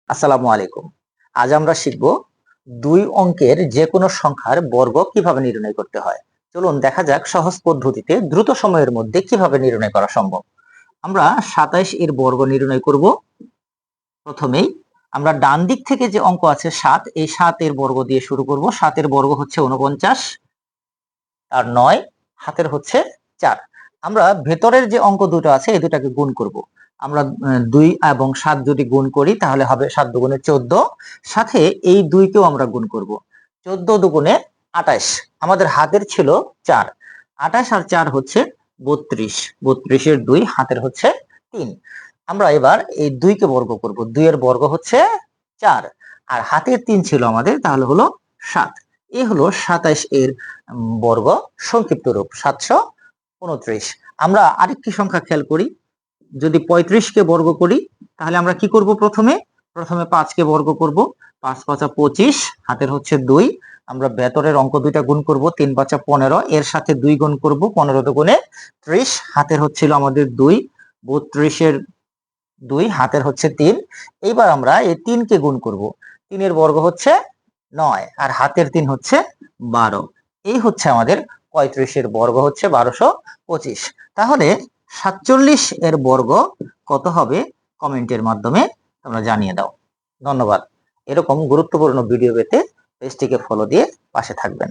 আসসালামু আলাইকুম। আজ আমরা শিখব দুই অঙ্কের যে কোনো সংখ্যার বর্গ কিভাবে নির্ণয় করতে হয়। চলুন দেখা যাক সহজ পদ্ধতিতে দ্রুত সময়ের মধ্যে কিভাবে নির্ণয় করা সম্ভব। আমরা ২৭ এর বর্গ নির্ণয় করব। প্রথমেই আমরা ডান দিক থেকে যে অঙ্ক আছে ৭, এই ৭ এর বর্গ দিয়ে শুরু করব। ৭ এর বর্গ হচ্ছে ৪৯, আর ৯ হাতের হচ্ছে ৪। আমরা ভেতরের যে অঙ্ক দুটো আছে এই দুটাকে গুণ করব। আমরা ২ এবং ৭ যদি গুণ করি তাহলে হবে ৭ দুগুণে ১৪, সাথে এই ২ কেও আমরা গুণ করব। ১৪ দুগুণে ২৮, আমাদের হাতের ছিল ৪। ২৮ আর ৪ হচ্ছে ৩২, ৩২ এর ২ হাতের হচ্ছে ৩। আমরা এবার এই ২ কে বর্গ করব। ২ এর বর্গ হচ্ছে ৪, আর হাতের ৩ ছিল আমাদের, তাহলে হলো ৭। এই হলো ২৭ এর বর্গ সংক্ষিপ্ত রূপ ৭২৯। আমরা আরেকটি সংখ্যা খেয়াল করি, যদি ৩৫ কে বর্গ করি তাহলে আমরা কি করব? প্রথমে ৫ কে বর্গ করব। ৫ ৫ ২৫, হাতের হচ্ছে ২। আমরা ভেতরের অঙ্ক দুইটা গুণ করব। ৩ ৫ ১৫, এর সাথে ২ গুণ করব। ১৫ দুগুণে ৩০, হাতের হচ্ছিল আমাদের ২। ৩২ এর ২ হাতের হচ্ছে ৩। এইবার আমরা এই ৩ কে গুণ করব। ৩ এর বর্গ হচ্ছে ৯, আর হাতের ৩ হচ্ছে ১২। এই হচ্ছে আমাদের ৩৫ এর বর্গ হচ্ছে ১২২৫। তাহলে ৪৭ এর বর্গ কত হবে? কমেন্টের মাধ্যমে তোমরা জানিয়ে দাও। ধন্যবাদ। এরকম গুরুত্বপূর্ণ ভিডিও পেতে পেজটিকে ফলো দিয়ে পাশে থাকবেন।